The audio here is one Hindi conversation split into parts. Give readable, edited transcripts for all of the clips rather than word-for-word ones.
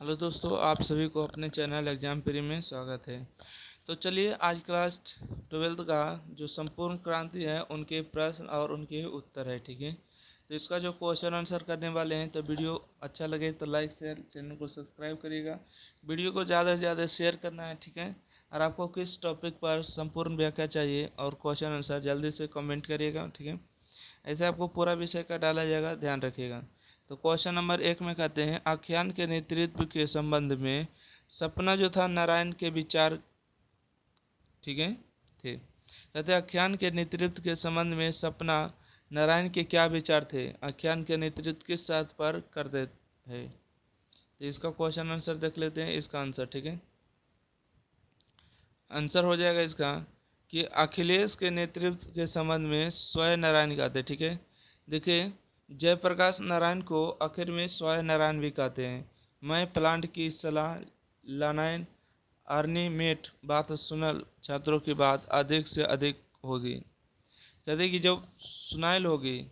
हेलो दोस्तों, आप सभी को अपने चैनल एग्जाम प्री में स्वागत है। तो चलिए आज क्लास 12th का जो संपूर्ण क्रांति है उनके प्रश्न और उनके उत्तर है। ठीक है, तो इसका जो क्वेश्चन आंसर करने वाले हैं, तो वीडियो अच्छा लगे तो लाइक शेयर, चैनल को सब्सक्राइब करिएगा। वीडियो को ज़्यादा से ज़्यादा शेयर करना है। ठीक है, और आपको किस टॉपिक पर संपूर्ण व्याख्या चाहिए और क्वेश्चन आंसर जल्दी से कमेंट करिएगा। ठीक है, ऐसे आपको पूरा विषय का डाला जाएगा, ध्यान रखिएगा। तो क्वेश्चन नंबर 1 में कहते हैं, आख्यान के नेतृत्व के संबंध में सपना जो था नारायण के विचार, ठीक है, थे। कहते हैं आख्यान के नेतृत्व के संबंध में सपना नारायण के क्या विचार थे, आख्यान के नेतृत्व किस साथ पर करते हैं। तो इसका क्वेश्चन आंसर देख लेते हैं। इसका आंसर, ठीक है, आंसर हो जाएगा इसका कि अखिलेश के नेतृत्व के संबंध में स्वयं नारायण कहते। ठीक है, देखिए जयप्रकाश नारायण को आखिर में स्वयं नारायण भी कहते हैं। मैं प्लांट की सलाह लानाइन अर्नीमेट बात सुनल छात्रों की बात अधिक से अधिक होगी। कहते कि जब सुनाइल होगी,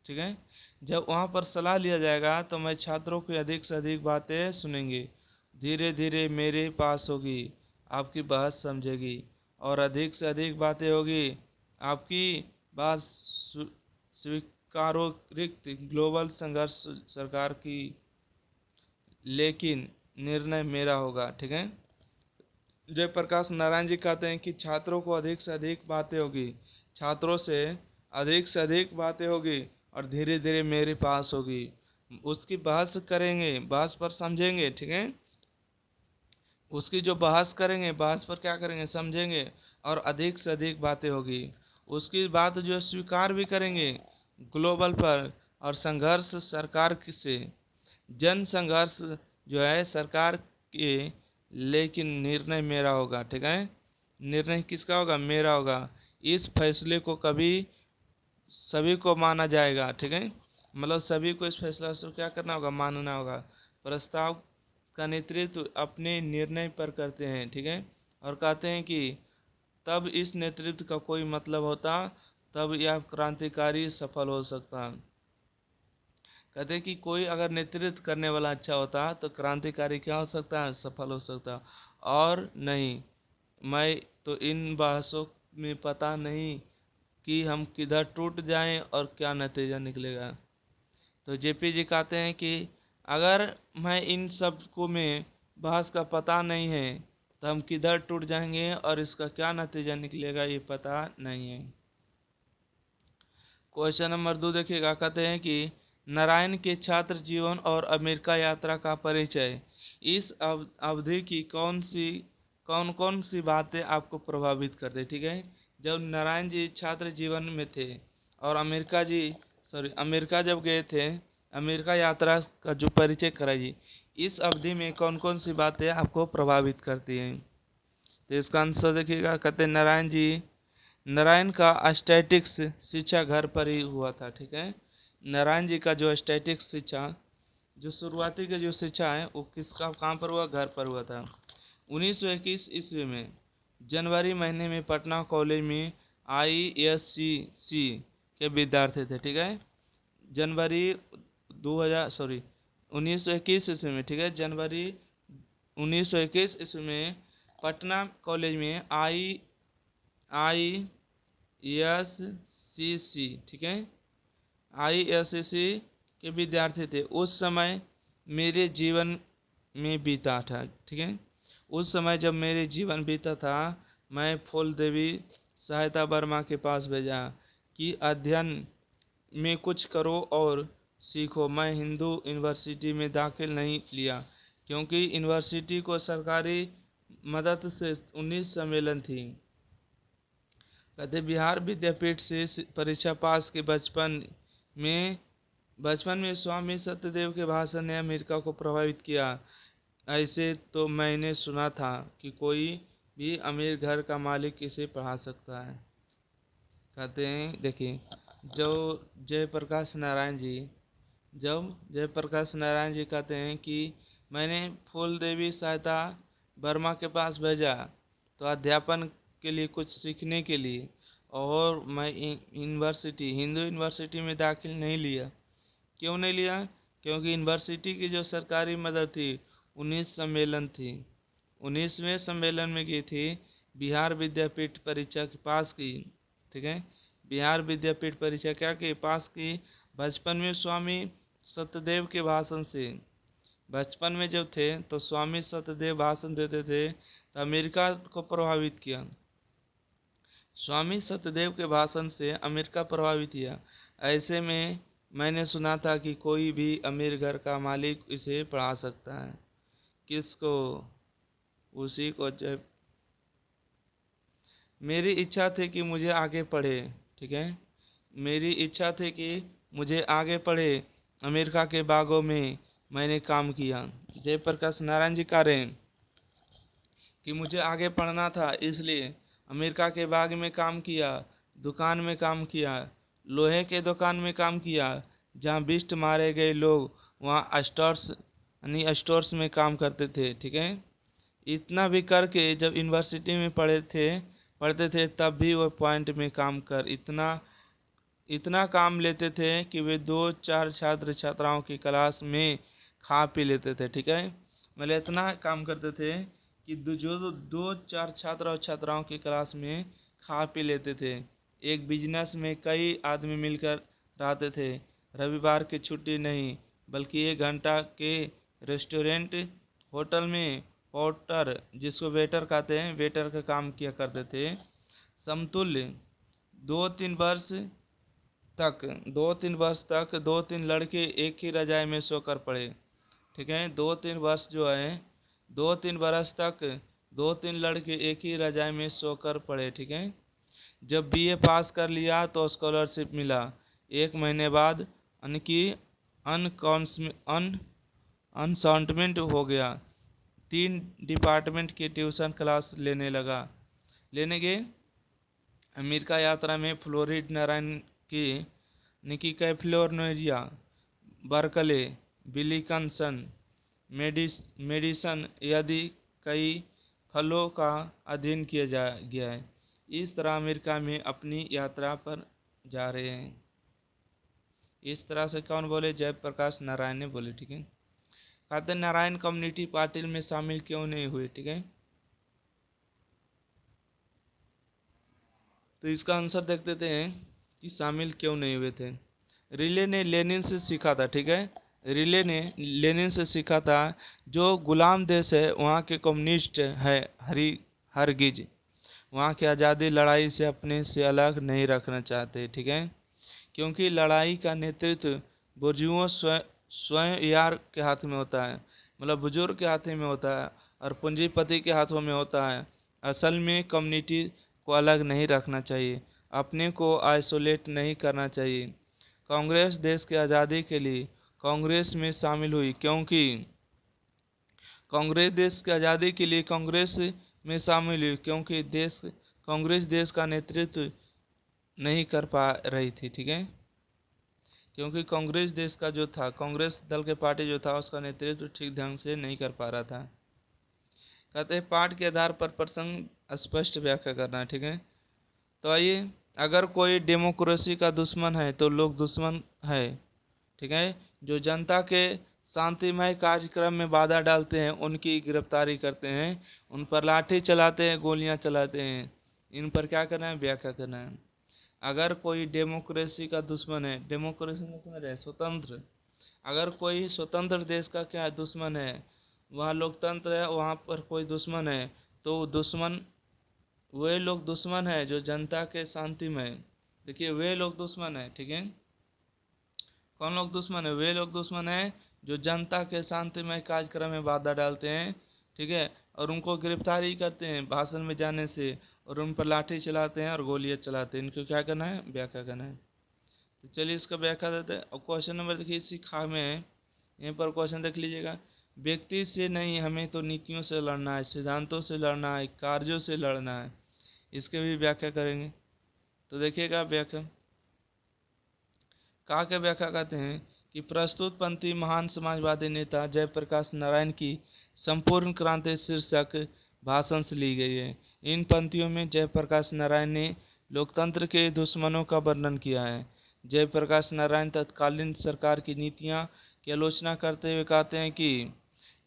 ठीक है, जब वहाँ पर सलाह लिया जाएगा तो मैं छात्रों की अधिक से अधिक बातें सुनेंगे। धीरे धीरे मेरे पास होगी, आपकी बात समझेगी और अधिक से अधिक बातें होगी, आपकी बात स्वीकारोक्त ग्लोबल संघर्ष सरकार की, लेकिन निर्णय मेरा होगा। ठीक है, जयप्रकाश नारायण जी कहते हैं कि छात्रों को अधिक से अधिक बातें होगी, छात्रों से अधिक से अधिक बातें होगी और धीरे धीरे मेरे पास होगी, उसकी बहस करेंगे, बहस पर समझेंगे। ठीक है, उसकी जो बहस करेंगे, बहस पर क्या करेंगे, समझेंगे और अधिक से अधिक बातें होगी, उसकी बात जो स्वीकार भी करेंगे ग्लोबल पर और संघर्ष सरकार से, जन संघर्ष जो है सरकार के, लेकिन निर्णय मेरा होगा। ठीक है, निर्णय किसका होगा, मेरा होगा। इस फैसले को कभी सभी को माना जाएगा। ठीक है, मतलब सभी को इस फैसला से क्या करना होगा, मानना होगा। प्रस्ताव का नेतृत्व अपने निर्णय पर करते हैं। ठीक है, और कहते हैं कि तब इस नेतृत्व का कोई मतलब होता, तब यह क्रांतिकारी सफल हो सकता। कहते हैं कि कोई अगर नेतृत्व करने वाला अच्छा होता तो क्रांतिकारी क्या हो सकता है, सफल हो सकता। और नहीं, मैं तो इन बहसों में पता नहीं कि हम किधर टूट जाएं और क्या नतीजा निकलेगा। तो जेपी जी कहते हैं कि अगर मैं इन सब को में बहस का पता नहीं है तो हम किधर टूट जाएंगे और इसका क्या नतीजा निकलेगा ये पता नहीं है। क्वेश्चन नंबर 2 देखिएगा, कहते हैं कि नारायण के छात्र जीवन और अमेरिका यात्रा का परिचय। इस अवधि की कौन कौन सी बातें आपको प्रभावित करते। ठीक है, जब नारायण जी छात्र जीवन में थे और अमेरिका जब गए थे, अमेरिका यात्रा का जो परिचय कराइए, इस अवधि में कौन कौन सी बातें आपको प्रभावित करती हैं। तो इसका आंसर देखिएगा, कहते नारायण का स्टैटिक्स शिक्षा घर पर ही हुआ था। ठीक है, नारायण जी का जो स्टैटिक्स शिक्षा, जो शुरुआती की जो शिक्षा है वो किसका कहाँ पर हुआ, घर पर हुआ था। 1921 ईस्वी में जनवरी महीने में पटना कॉलेज में ISCC के विद्यार्थी थे। ठीक है, जनवरी 1921 ईस्वी में, ठीक है, जनवरी 1921 ईस्वी में पटना कॉलेज में ISCC, ठीक है, ISCC के विद्यार्थी थे। उस समय मेरे जीवन में बीता था। ठीक है, उस समय जब मेरे जीवन बीता था, मैं फूल देवी सहायता वर्मा के पास भेजा कि अध्ययन में कुछ करो और सीखो। मैं हिंदू यूनिवर्सिटी में दाखिल नहीं लिया क्योंकि यूनिवर्सिटी को सरकारी मदद से 19 सम्मेलन थी। कहते बिहार विद्यापीठ से परीक्षा पास के बचपन में स्वामी सत्यदेव के भाषण ने अमेरिका को प्रभावित किया। ऐसे तो मैंने सुना था कि कोई भी अमीर घर का मालिक इसे पढ़ा सकता है। कहते हैं देखिए, जब जयप्रकाश नारायण जी कहते हैं कि मैंने फूल देवी सहायता वर्मा के पास भेजा तो अध्यापन के लिए, कुछ सीखने के लिए, और मैं हिंदू यूनिवर्सिटी में दाखिल नहीं लिया। क्यों नहीं लिया, क्योंकि यूनिवर्सिटी की जो सरकारी मदद थी 19 सम्मेलन थी। 19वें सम्मेलन में की थी, बिहार विद्यापीठ परीक्षा की पास की। ठीक है, बिहार विद्यापीठ परीक्षा क्या की, पास की। बचपन में स्वामी सत्यदेव के भाषण से, बचपन में जब थे तो स्वामी सत्यदेव भाषण देते थे तो अमेरिका को प्रभावित किया। स्वामी सत्यदेव के भाषण से अमेरिका प्रभावित किया। ऐसे में मैंने सुना था कि कोई भी अमीर घर का मालिक इसे पढ़ा सकता है। किसको? उसी को। जब मेरी इच्छा थी कि मुझे आगे पढ़े, ठीक है, मेरी इच्छा थी कि मुझे आगे पढ़े। अमेरिका के बागों में मैंने काम किया। जयप्रकाश नारायण जी कह रहे हैं कि मुझे आगे पढ़ना था, इसलिए अमेरिका के बाग में काम किया, दुकान में काम किया, लोहे के दुकान में काम किया, जहाँ बिस्ट मारे गए लोग वहाँ स्टोर्स यानी स्टोर्स में काम करते थे। ठीक है, इतना भी करके जब यूनिवर्सिटी में पढ़ते थे तब भी वो पॉइंट में काम कर इतना काम लेते थे कि वे 2-4 छात्र छात्राओं की क्लास में खा पी लेते थे। ठीक है, मतलब इतना काम करते थे कि जो 2-4 छात्र और छात्राओं की क्लास में खा पी लेते थे। एक बिजनेस में कई आदमी मिलकर रहते थे। रविवार की छुट्टी नहीं, बल्कि 1 घंटा के रेस्टोरेंट होटल में पोर्टर, जिसको वेटर कहते हैं, वेटर का काम किया करते थे। समतुल्य 2-3 वर्ष तक 2-3 लड़के एक ही रजाई में सोकर पड़े। ठीक है, 2-3 वर्ष जो है, 2-3 बरस तक 2-3 लड़के एक ही रजाई में सोकर पड़े। ठीक है, जब बीए पास कर लिया तो स्कॉलरशिप मिला। 1 महीने बाद उनकी अनसॉन्टमेंट हो गया। 3 डिपार्टमेंट की ट्यूशन क्लास लेने गए। अमेरिका यात्रा में फ्लोरिड नारायण की निकी कैलिफोर्निया, बर्कले, विलिकंसन, मेडिसन आदि कई फलों का अध्ययन किया गया है। इस तरह अमेरिका में अपनी यात्रा पर जा रहे हैं। इस तरह से कौन बोले? जयप्रकाश नारायण ने बोले। ठीक है, कहते नारायण कम्युनिटी पार्टी में शामिल क्यों नहीं हुए? ठीक है, तो इसका आंसर देख देते हैं कि शामिल क्यों नहीं हुए थे। रिले ने लेनिन से सीखा था। ठीक है, रिले ने लेनिन से सीखा था, जो गुलाम देश है वहाँ के कम्युनिस्ट है हरगिज वहाँ की आज़ादी लड़ाई से अपने से अलग नहीं रखना चाहते। ठीक है, क्योंकि लड़ाई का नेतृत्व बुर्जुओं स्वयं यार के हाथ में होता है, मतलब बुजुर्ग के हाथ में होता है और पूंजीपति के हाथों में होता है। असल में कम्युनिटी को अलग नहीं रखना चाहिए, अपने को आइसोलेट नहीं करना चाहिए। कांग्रेस देश की आज़ादी के लिए कांग्रेस में शामिल हुई, क्योंकि कांग्रेस देश की आज़ादी के लिए कांग्रेस में शामिल हुई क्योंकि कांग्रेस देश का नेतृत्व नहीं कर पा रही थी। ठीक है, क्योंकि कांग्रेस देश का जो था, कांग्रेस दल के पार्टी जो था, उसका नेतृत्व ठीक ढंग से नहीं कर पा रहा था। कहते हैं पाठ के आधार पर प्रसंग स्पष्ट व्याख्या करना है। ठीक है, तो आइए, अगर कोई डेमोक्रेसी का दुश्मन है तो लोग दुश्मन है। ठीक है, जो जनता के शांतिमय कार्यक्रम में बाधा डालते हैं उनकी गिरफ्तारी करते हैं, उन पर लाठी चलाते हैं, गोलियां चलाते हैं। इन पर क्या करना है? व्याख्या करना है। अगर कोई डेमोक्रेसी का दुश्मन है, डेमोक्रेसी मतलब है स्वतंत्र, अगर कोई स्वतंत्र देश का क्या दुश्मन है, वहाँ लोकतंत्र है, वहाँ पर कोई दुश्मन है, तो वे लोग दुश्मन है जो जनता के शांतिमय, देखिए वे लोग दुश्मन है। ठीक है, कौन लोग दुश्मन है? वे लोग दुश्मन है जो जनता के शांतिमय कार्यक्रम में बाधा डालते हैं। ठीक है, और उनको गिरफ्तारी करते हैं भाषण में जाने से, और उन पर लाठी चलाते हैं और गोलियां चलाते हैं। इनको क्या करना है? व्याख्या करना है। तो चलिए इसका व्याख्या देते हैं। और क्वेश्चन नंबर देखिए इसी खा में है, यहाँ पर क्वेश्चन देख लीजिएगा। व्यक्ति से नहीं, हमें तो नीतियों से लड़ना है, सिद्धांतों से लड़ना है, कार्यों से लड़ना है। इसके भी व्याख्या करेंगे। तो देखिएगा व्याख्या क्या व्याख्या करते हैं कि प्रस्तुत पंक्ति महान समाजवादी नेता जयप्रकाश नारायण की संपूर्ण क्रांति शीर्षक भाषण से ली गई है। इन पंक्तियों में जयप्रकाश नारायण ने लोकतंत्र के दुश्मनों का वर्णन किया है। जयप्रकाश नारायण तत्कालीन सरकार की नीतियां की आलोचना करते हुए कहते हैं कि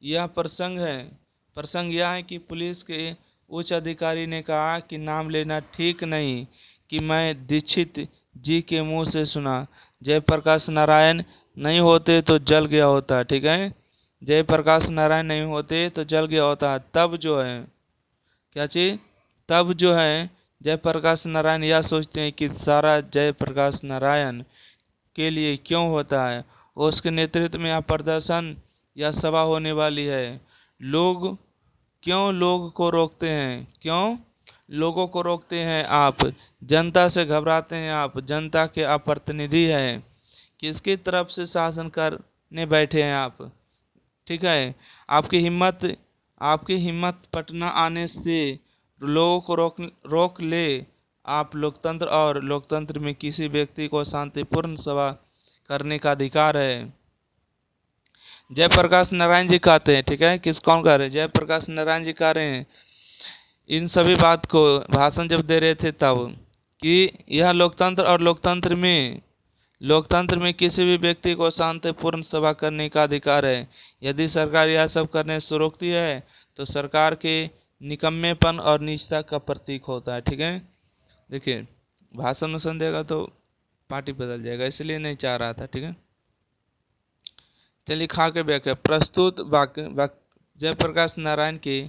यह प्रसंग है। प्रसंग यह है कि पुलिस के उच्च अधिकारी ने कहा कि नाम लेना ठीक नहीं, कि मैं दीक्षित जी के मुंह से सुना। जयप्रकाश नारायण नहीं होते तो जल गया होता, ठीक है। जयप्रकाश नारायण नहीं होते तो जल गया होता। तब जो है क्या चीज, तब जो है जयप्रकाश नारायण यह सोचते हैं कि सारा जयप्रकाश नारायण के लिए क्यों होता है। उसके नेतृत्व में यह प्रदर्शन या सभा होने वाली है। लोग क्यों लोग को रोकते हैं, क्यों लोगों को रोकते हैं आप, जनता से घबराते हैं आप, जनता के आप प्रतिनिधि हैं, किसकी तरफ से शासन करने बैठे हैं आप, ठीक है। आपकी हिम्मत पटना आने से लोगों को रोक ले। आप लोकतंत्र, और लोकतंत्र में किसी व्यक्ति को शांतिपूर्ण सभा करने का अधिकार है। जयप्रकाश नारायण जी कहते हैं, ठीक है, कौन कह रहे हैं, जयप्रकाश नारायण जी कह रहे हैं इन सभी बात को भाषण जब दे रहे थे तब, कि यह लोकतंत्र, और लोकतंत्र में किसी भी व्यक्ति को शांतिपूर्ण सभा करने का अधिकार है। यदि सरकार यह सब करने से रोकती है तो सरकार के निकम्मेपन और नीचता का प्रतीक होता है, ठीक है। देखिए, भाषण में देगा तो पार्टी बदल जाएगा, इसलिए नहीं चाह रहा था, ठीक है। चलिए खा के व्याख्या। प्रस्तुत वाक्य जयप्रकाश नारायण के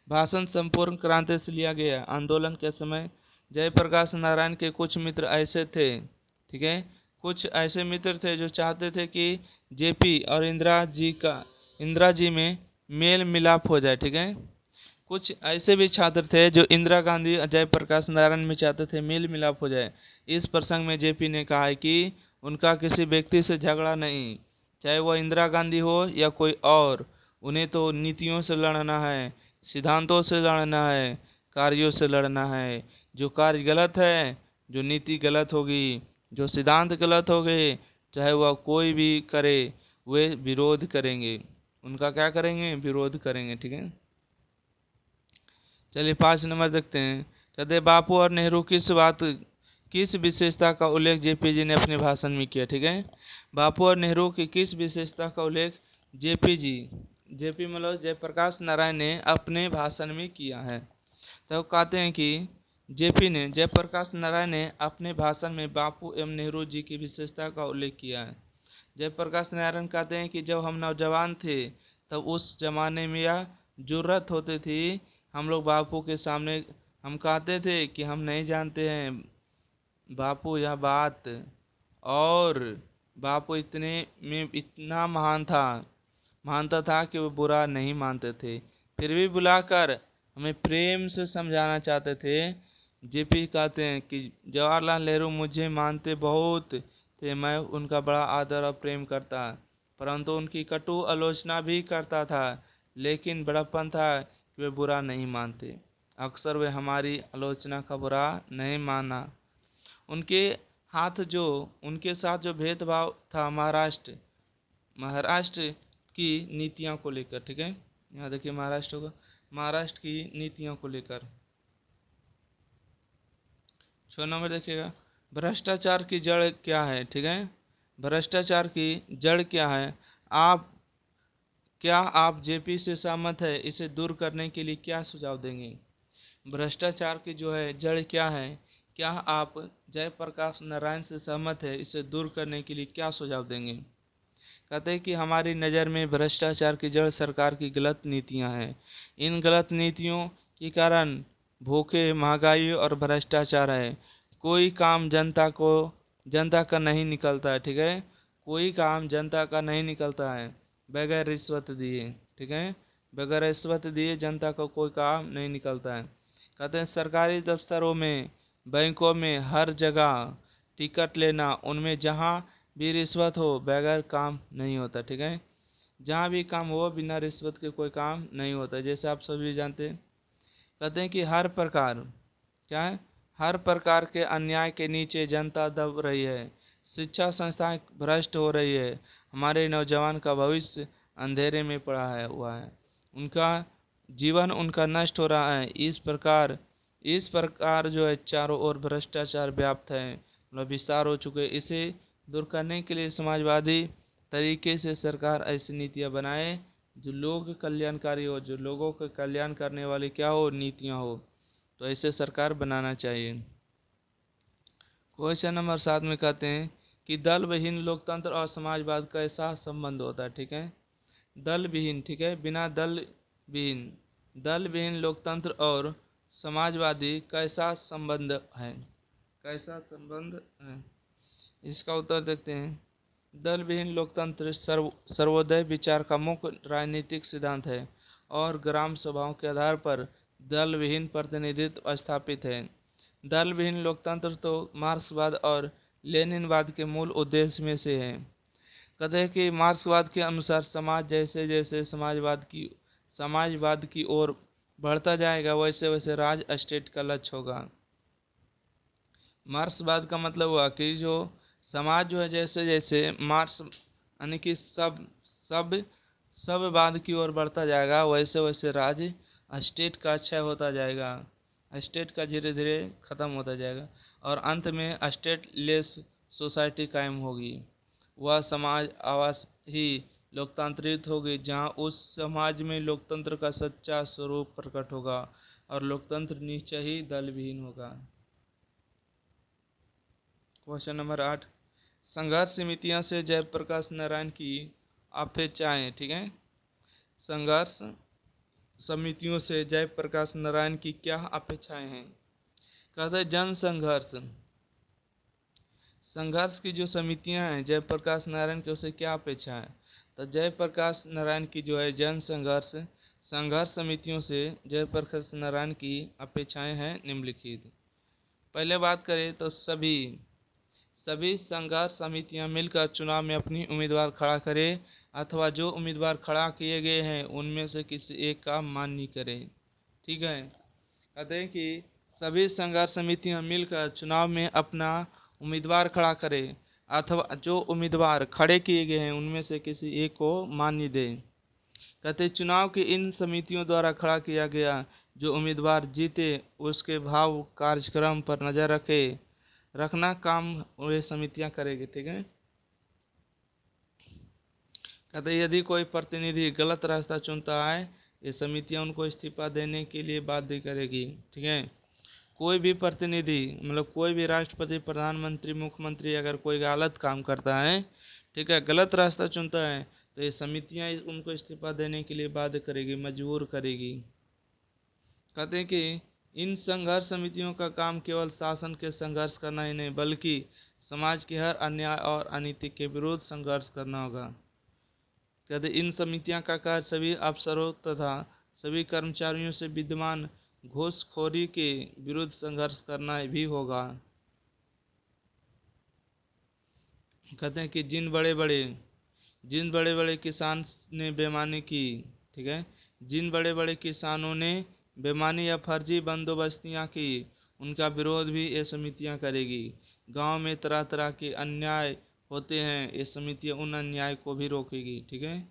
भाषण संपूर्ण क्रांति से लिया गया। आंदोलन के समय जयप्रकाश नारायण के कुछ मित्र ऐसे थे, ठीक है, कुछ ऐसे मित्र थे जो चाहते थे कि जेपी और इंदिरा जी में मेल मिलाप हो जाए, ठीक है। कुछ ऐसे भी छात्र थे जो इंदिरा गांधी और जयप्रकाश नारायण में चाहते थे मेल मिलाप हो जाए। इस प्रसंग में जेपी ने कहा है कि उनका किसी व्यक्ति से झगड़ा नहीं, चाहे वह इंदिरा गांधी हो या कोई और। उन्हें तो नीतियों से लड़ना है, सिद्धांतों से लड़ना है, कार्यों से लड़ना है। जो कार्य गलत है, जो नीति गलत होगी, जो सिद्धांत गलत हो गए, चाहे वह कोई भी करे, वे विरोध करेंगे, उनका क्या करेंगे, विरोध करेंगे, ठीक है। चलिए 5 नंबर देखते हैं। कहते बापू और नेहरू किस विशेषता का उल्लेख जेपी जी ने अपने भाषण में किया, ठीक है। बापू और नेहरू की किस विशेषता का उल्लेख जेपी मतलब जयप्रकाश नारायण ने अपने भाषण में किया है। तो कहते हैं कि जयप्रकाश नारायण ने अपने भाषण में बापू एवं नेहरू जी की विशेषता का उल्लेख किया है। जयप्रकाश नारायण कहते हैं कि जब हम नौजवान थे तब उस जमाने में यह जुर्रत होती थी, हम लोग बापू के सामने हम कहते थे कि हम नहीं जानते हैं बापू यह बात, और बापू इतने में इतना मानता था कि वो बुरा नहीं मानते थे, फिर भी बुलाकर हमें प्रेम से समझाना चाहते थे। जेपी कहते हैं कि जवाहरलाल नेहरू मुझे मानते बहुत थे, मैं उनका बड़ा आदर और प्रेम करता, परंतु उनकी कटु आलोचना भी करता था, लेकिन बड़प्पन था कि वे बुरा नहीं मानते। अक्सर वे हमारी आलोचना का बुरा नहीं माना। उनके साथ जो भेदभाव था महाराष्ट्र की नीतियों को लेकर, ठीक है। यहाँ देखिए महाराष्ट्र की नीतियों को लेकर। 6 नंबर देखिएगा, भ्रष्टाचार की जड़ क्या है, ठीक है। भ्रष्टाचार की जड़ क्या है, क्या आप जेपी से सहमत है, इसे दूर करने के लिए क्या सुझाव देंगे। भ्रष्टाचार की जो है जड़ क्या है, क्या आप जयप्रकाश नारायण से सहमत है, इसे दूर करने के लिए क्या सुझाव देंगे। कहते हैं कि हमारी नज़र में भ्रष्टाचार की जड़ सरकार की गलत नीतियां हैं। इन गलत नीतियों के कारण भूखे, महंगाई और भ्रष्टाचार है। कोई काम जनता का नहीं निकलता है, ठीक है। कोई काम जनता का नहीं निकलता है बगैर रिश्वत दिए, ठीक है। बगैर रिश्वत दिए जनता को कोई काम नहीं निकलता है। कहते हैं सरकारी दफ्तरों में, बैंकों में, हर जगह टिकट लेना, उनमें जहाँ भी रिश्वत हो बगैर काम नहीं होता, ठीक है। जहाँ भी काम हो बिना रिश्वत के कोई काम नहीं होता, जैसे आप सभी जानते हैं। कहते हैं कि हर प्रकार के अन्याय के नीचे जनता दब रही है, शिक्षा संस्थाएं भ्रष्ट हो रही है, हमारे नौजवान का भविष्य अंधेरे में पड़ा हुआ है, उनका जीवन उनका नष्ट हो रहा है। इस प्रकार जो है चारों ओर भ्रष्टाचार व्याप्त है, मतलब विस्तार हो चुके। इसे दूर करने के लिए समाजवादी तरीके से सरकार ऐसी नीतियां बनाए जो लोग कल्याणकारी हो, जो लोगों का कल्याण करने वाली क्या हो, नीतियाँ हो। तो ऐसे सरकार बनाना चाहिए। क्वेश्चन नंबर 7 में कहते हैं कि दल विहीन लोकतंत्र और समाजवाद का ऐसा संबंध होता है। ठीक है, दल विहीन, ठीक है, बिना विहीन दल विहीन लोकतंत्र और समाजवादी कैसा संबंध है, कैसा संबंध है। इसका उत्तर देखते हैं। दल विहीन लोकतंत्र सर्वोदय विचार का मुख्य राजनीतिक सिद्धांत है और ग्राम सभाओं के आधार पर दल विहीन प्रतिनिधित्व स्थापित है। दल विहीन लोकतंत्र तो मार्क्सवाद और लेनिनवाद के मूल उद्देश्य में से है। कहते हैं कि मार्क्सवाद के अनुसार समाज जैसे जैसे समाजवाद की ओर बढ़ता जाएगा वैसे वैसे राज स्टेट का लक्ष्य होगा। मार्क्सवाद का मतलब हुआ कि जो समाज जो है जैसे जैसे मार्क्स यानी कि सबवाद की ओर बढ़ता जाएगा वैसे वैसे राज स्टेट का क्षय होता जाएगा, स्टेट का धीरे धीरे खत्म होता जाएगा और अंत में स्टेट लेस सोसाइटी कायम होगी। वह समाज आवास ही लोकतांत्रिक होगी जहां उस समाज में लोकतंत्र का सच्चा स्वरूप प्रकट होगा और लोकतंत्र निश्चय ही दल विहीन होगा। क्वेश्चन नंबर 8, संघर्ष समितियां से जयप्रकाश नारायण की अपेक्षाएं। ठीक है, संघर्ष समितियों से जयप्रकाश नारायण की क्या अपेक्षाएं हैं। कहते हैं जन संघर्ष की जो समितियां हैं जयप्रकाश नारायण की, उसे क्या अपेक्षा है। तो जयप्रकाश नारायण की जो है जन संघर्ष समितियों से जयप्रकाश नारायण की अपेक्षाएं हैं निम्नलिखित। पहले बात करें तो सभी संघर्ष समितियां मिलकर चुनाव में अपनी उम्मीदवार खड़ा करें अथवा जो उम्मीदवार खड़ा किए गए हैं उनमें से किसी एक का मान्य करें। ठीक है, कहते हैं कि सभी संघर्ष समितियां मिलकर चुनाव में अपना उम्मीदवार खड़ा करें अथवा जो उम्मीदवार खड़े किए गए हैं उनमें से किसी एक को मान्य दें। कहते चुनाव की इन समितियों द्वारा खड़ा किया गया जो उम्मीदवार जीते उसके भाव कार्यक्रम पर नजर रखना काम वे समितियां करेगी। ठीक है, कहते यदि कोई प्रतिनिधि गलत रास्ता चुनता है ये समितियां उनको इस्तीफा देने के लिए बाध्य करेगी। ठीक है, कोई भी प्रतिनिधि मतलब कोई भी राष्ट्रपति, प्रधानमंत्री, मुख्यमंत्री अगर कोई गलत काम करता है, ठीक है, गलत रास्ता चुनता है तो ये समितियां उनको इस्तीफा देने के लिए बाध्य करेगी, मजबूर करेगी। कहते हैं कि इन संघर्ष समितियों का काम केवल शासन के संघर्ष करना ही नहीं बल्कि समाज के हर अन्याय और अनीति के विरुद्ध संघर्ष करना होगा। कहते इन समितियां का कार्य सभी अफसरों तथा सभी कर्मचारियों से विद्यमान घूसखोरी के विरुद्ध संघर्ष करना भी होगा। कहते हैं कि जिन बड़े बड़े किसान ने बेईमानी की, ठीक है, जिन बड़े बड़े किसानों ने बेईमानी या फर्जी बंदोबस्तियां की उनका विरोध भी ये समितियां करेगी। गांव में तरह तरह के अन्याय होते हैं, ये समितियां उन अन्याय को भी रोकेगी। ठीक है,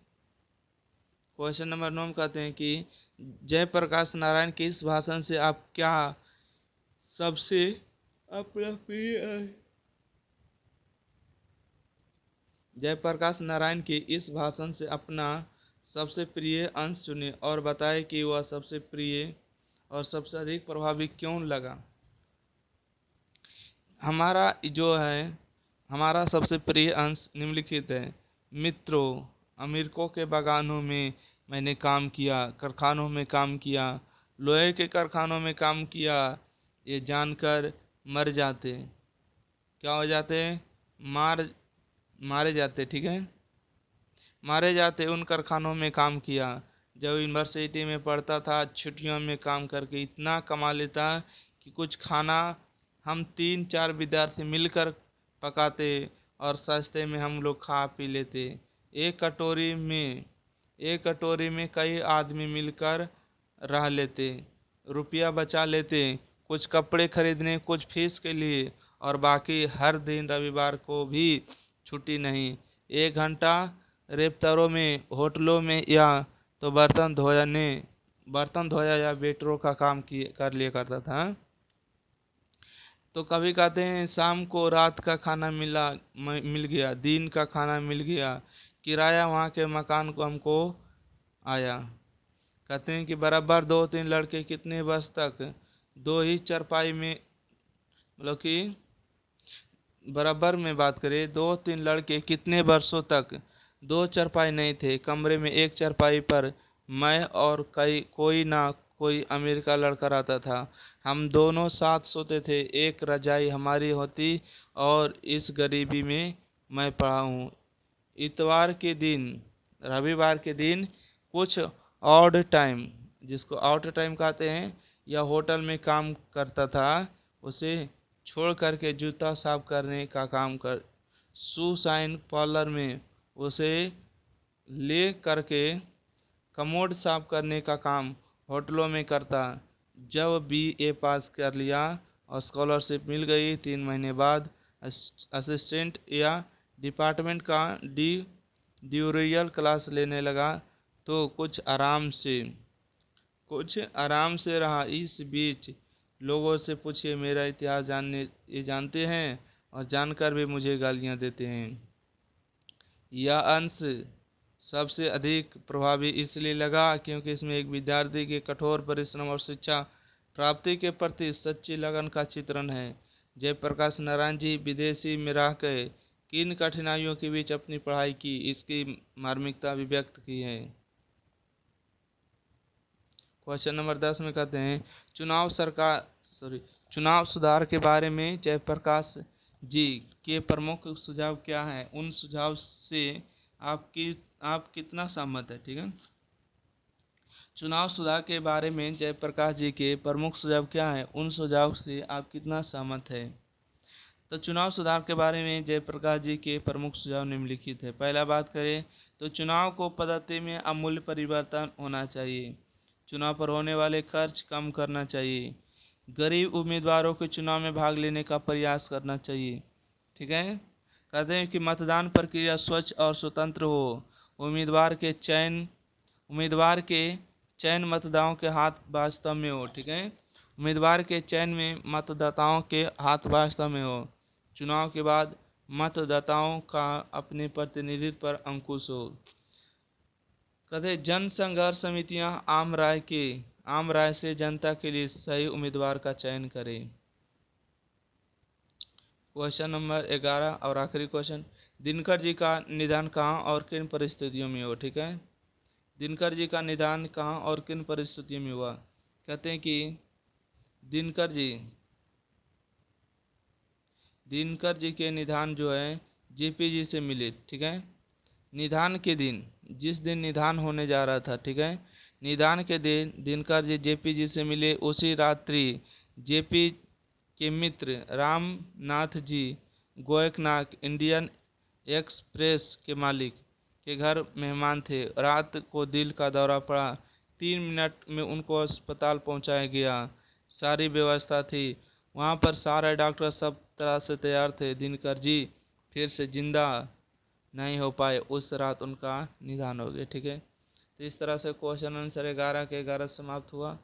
क्वेश्चन नंबर 9 कहते हैं कि जयप्रकाश नारायण के इस भाषण से आप क्या सबसे अपना प्रिय जयप्रकाश नारायण के इस भाषण से अपना सबसे प्रिय अंश चुने और बताएं कि वह सबसे प्रिय और सबसे अधिक प्रभावी क्यों लगा। हमारा सबसे प्रिय अंश निम्नलिखित है। मित्रों, अमेरिका के बागानों में मैंने काम किया, कारखानों में काम किया, लोहे के कारखानों में काम किया, ये जानकर मर जाते, क्या हो जाते, मारे जाते। ठीक है, मारे जाते। उन कारखानों में काम किया। जब यूनिवर्सिटी में पढ़ता था छुट्टियों में काम करके इतना कमा लेता कि कुछ खाना हम 3-4 विद्यार्थी मिलकर पकाते और सस्ते में हम लोग खा पी लेते। एक कटोरी में कई आदमी मिलकर रह लेते, रुपया बचा लेते, कुछ कपड़े खरीदने, कुछ फीस के लिए और बाकी हर दिन रविवार को भी छुट्टी नहीं। 1 घंटा रेस्तरां में, होटलों में या तो बर्तन धोया या वेटरों का काम कर लिया करता था। तो कभी कहते हैं शाम को रात का खाना मिल गया, दिन का खाना मिल गया, किराया वहाँ के मकान को हमको आया। कहते हैं कि बराबर 2-3 लड़के कितने वर्ष तक दो ही चारपाई में, मतलब कि बराबर में बात करें, 2-3 लड़के कितने वर्षों तक दो चारपाई नहीं थे, कमरे में एक चारपाई पर मैं और कोई ना कोई अमीर का लड़का रहता था। हम दोनों साथ सोते थे, एक रजाई हमारी होती और इस गरीबी में मैं पड़ा हूँ। इतवार के दिन, रविवार के दिन कुछ ऑड टाइम, जिसको आउट टाइम कहते हैं, या होटल में काम करता था, उसे छोड़ करके जूता साफ करने का काम कर, शू शाइन पार्लर में उसे ले करके कमोड साफ करने का काम होटलों में करता। जब बीए पास कर लिया और स्कॉलरशिप मिल गई, 3 महीने बाद असिस्टेंट या डिपार्टमेंट का ड्यूरियल क्लास लेने लगा तो कुछ आराम से रहा। इस बीच लोगों से पूछिए, मेरा इतिहास जानते हैं और जानकर भी मुझे गालियां देते हैं। यह अंश सबसे अधिक प्रभावी इसलिए लगा क्योंकि इसमें एक विद्यार्थी के कठोर परिश्रम और शिक्षा प्राप्ति के प्रति सच्ची लगन का चित्रण है। जयप्रकाश नारायण जी विदेशी में रह कर किन कठिनाइयों के बीच अपनी पढ़ाई की, इसकी मार्मिकता भी व्यक्त की है। क्वेश्चन नंबर 10 में कहते हैं, चुनाव सुधार के बारे में जयप्रकाश जी के प्रमुख सुझाव क्या हैं? उन सुझाव से आप कितना सहमत है? ठीक है, चुनाव सुधार के बारे में जयप्रकाश जी के प्रमुख सुझाव क्या हैं? उन सुझाव से आप कितना सहमत है? तो चुनाव सुधार के बारे में जयप्रकाश जी के प्रमुख सुझाव निम्नलिखित है। पहला बात करें तो चुनाव को पद्धति में आमूल परिवर्तन होना चाहिए। चुनाव पर होने वाले खर्च कम करना चाहिए। गरीब उम्मीदवारों के चुनाव में भाग लेने का प्रयास करना चाहिए। ठीक है, कहते हैं कि मतदान प्रक्रिया स्वच्छ और स्वतंत्र हो। उम्मीदवार के चयन मतदाताओं के हाथ वास्तव में हो। ठीक है, उम्मीदवार के चयन में मतदाताओं के हाथ वास्तव में हो। चुनाव के बाद मतदाताओं का अपने प्रतिनिधित्व पर अंकुश हो। कहते जन संघर्ष समितियां आम राय से जनता के लिए सही उम्मीदवार का चयन करें। क्वेश्चन नंबर 11 और आखिरी क्वेश्चन, दिनकर जी का निधन कहाँ और किन परिस्थितियों में हुआ? ठीक है, दिनकर जी का निधन कहाँ और किन परिस्थितियों में हुआ? कहते हैं कि दिनकर जी के निधन जो है जेपी जी से मिले। ठीक है, निधन के दिन, जिस दिन निधन होने जा रहा था, ठीक है, निधन के दिन दिनकर जी जेपी जी से मिले। उसी रात्रि जेपी के मित्र रामनाथ जी गोयकनाथ इंडियन एक्सप्रेस के मालिक के घर मेहमान थे। रात को दिल का दौरा पड़ा। 3 मिनट में उनको अस्पताल पहुंचाया गया। सारी व्यवस्था थी वहां पर, सारे डॉक्टर सब तरह से तैयार थे। दिनकर जी फिर से जिंदा नहीं हो पाए, उस रात उनका निधन हो गया। ठीक है, तो इस तरह से क्वेश्चन आंसर 11 के 11 समाप्त हुआ।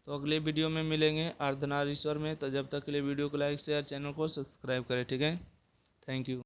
तो अगले वीडियो में मिलेंगे अर्धनारीश्वर में। तो जब तक के लिए वीडियो को लाइक शेयर, चैनल को सब्सक्राइब करें। ठीक है, थैंक यू।